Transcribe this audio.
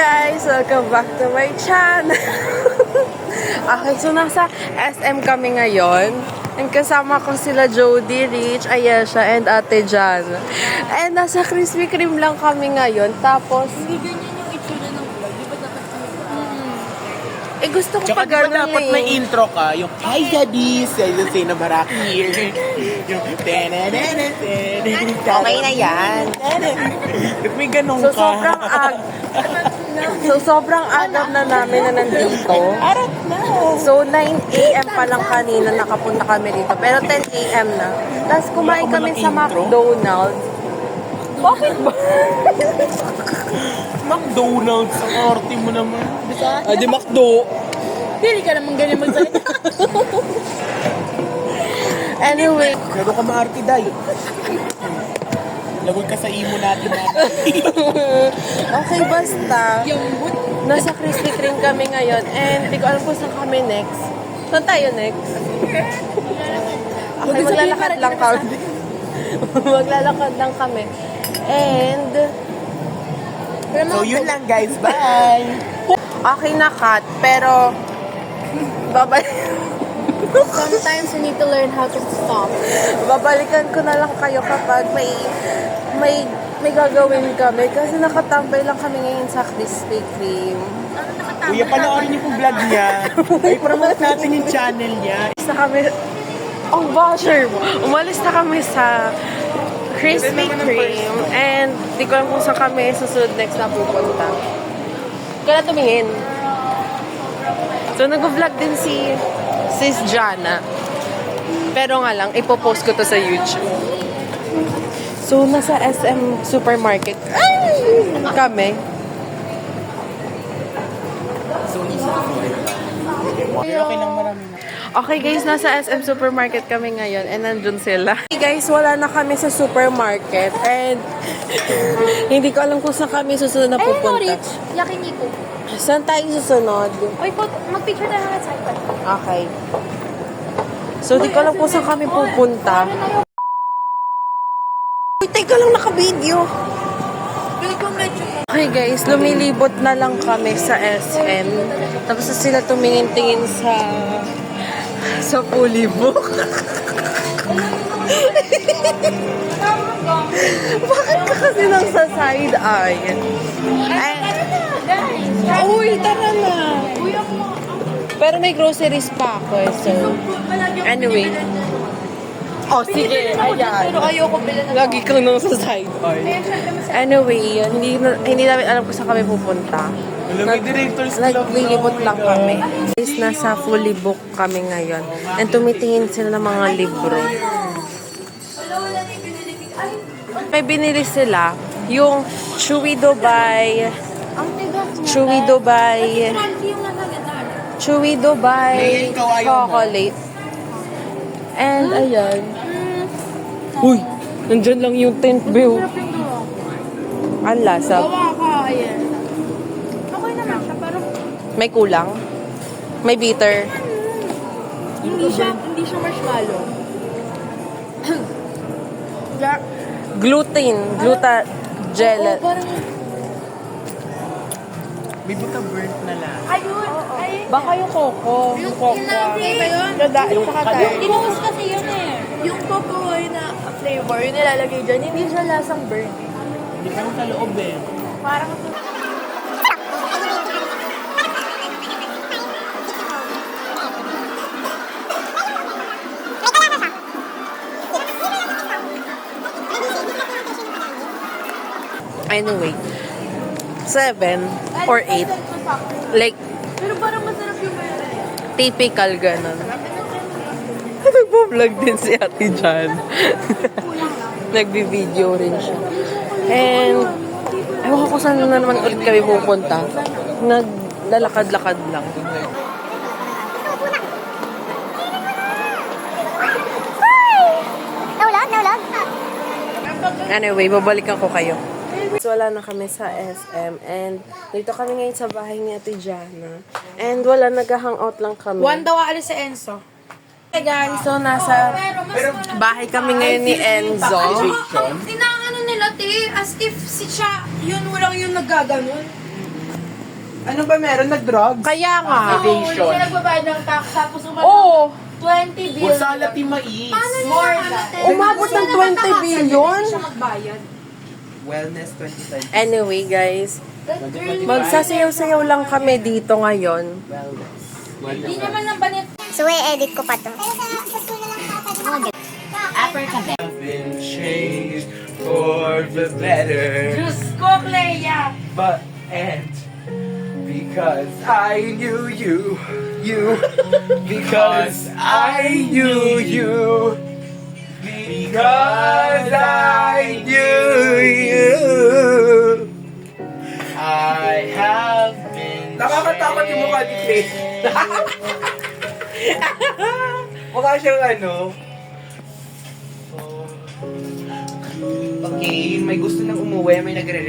guys! Welcome back to my channel! Okay, so nasa SM kami ngayon. And kasama ko sila Jody, Rich, Ayesha, and Ate Jan. And nasa Krispy Kreme lang kami ngayon. Tapos, Hindi ganyan yung itsura ng vlog. Di ba dapat kami gusto ko Tsaka pa di ba ganun dapat may intro ka? Yung, hi daddies! Yung say na Barak here. Yung, Okay na yan. Ba't may ganun So, ka? sobrang agad na namin na nandito. Arat na! So, 9 a.m. pa lang kanina nakapunta kami dito. Pero 10 a.m. na. Tapos kumain Wala ka kami man sa ng intro? McDonald's. Bakit ba? McDonald's, ang arte mo naman. Ah, di McDo. Pili ka naman ganyan magsalita. Anyway, Pero ka maarte, day. Lagoy ka sa imo natin na. okay, basta. Nasa Krispy Kreme kami ngayon. And di ko alam kung saan kami next. Saan tayo next? Okay, maglalakad lang kami. Maglalakad lang kami. And, So yun lang guys, bye! okay na cut. Pero, Sometimes you need to learn how to stop. babalikan ko na lang kayo kapag may gagawin kami. Kasi nakatambay lang kami ngayon sa Krispy Kreme. Kuya, panoorin niyo po vlog niya. Ay, promote natin yung channel niya. Umalis na kami. Ang basher mo. Umalis na kami sa Krispy Kreme. And di ko alam kung saan kami susunod next na pupunta. Kaya tumingin. So, nag-vlog din si Sis Jana. Pero nga lang, ipopost ko to sa YouTube. So, nasa SM Supermarket kami. Okay lang, marami na. Okay guys, nasa SM Supermarket kami ngayon and nandun sila. Hey guys, wala na kami sa supermarket and hindi ko alam kung saan kami susunod na Ayun mo, pupunta. Rich. Yakiniko. Saan tayo susunod? Uy, mag-picture na lang sa iPad. Okay. So, di ko alam kung saan kami pupunta. Uy, teka lang, naka-video. Pili ko medyo. Okay guys, lumilibot na lang kami sa SM. Tapos na sila tumingin-tingin sa Pulibok. Bakit ka kasi nang sa side eye? Ay, uy, tara na. Pero may groceries pa ako eh, so... Anyway. Oh, sige. Ayan. Pero ayoko bilhin na. Lagi kang nang sa side eye. Anyway, hindi namin alam kung saan kami pupunta. Alam, may director's club Naglilibot lang kami. Is nasa fully book kami ngayon. And tumitingin sila ng mga libro. May binili sila yung Chewy Dubai, Ang tigas niya. Chewy Dubai, Yung nagagandaan. Chewy Dubai May ikaw ayaw mo. chocolate. And ayan. Uy, nandyan lang yung tent view. Sarap yung gawa. Ang lasa. Gawa ka, ayan. Okay naman siya, pero May kulang. May bitter. hindi siya marshmallow. Gluta gel. Oo, parang, May buta burnt na lang. ayun, ayun. Baka yung coco. Yung kinami ba yun? Yung Inuus kasi yun eh. Yung cocoa na flavor, yung nilalagay dyan, hindi siya lasang burnt. Hindi pa sa loob eh. Parang Anyway, 7 or 8. Like, pero parang masarap yung mayroon. typical ganun. Nagpo-vlog din si Ate Jan. Nagbi-video rin siya. And, ewan ko saan na naman ulit kami pupunta. Naglalakad-lakad lang. Anyway, babalikan ko kayo. So, wala na kami sa SM and dito kami ngayon sa bahay ni Ate Jana. And wala, nag-hangout lang kami. daw aalis si Enzo. Hey guys, so nasa bahay kami ngayon ni Enzo. Inaano nila, te, as if si siya, yun walang yung naggaganon. Ano ba meron? Nag-drugs? Kaya nga. Oo, hindi siya nagbabayad ng tax. Tapos Oo. 20 billion. Wasalat yung mais. More than. Umabot ng 20 billion. Wellness 2020. Anyway, guys. That girl, Magsasayaw-sayaw lang kami dito ngayon. hindi naman ang banit. So, i-edit ko pa to. I've been changed for the better. Diyos ko, Clea. But, and because I knew you, because I knew you, because I knew you, I have been. Nakakatakot yung mukha ni Clay. Mukha siyang ano. Okay, may gusto nang umuwi, may nagre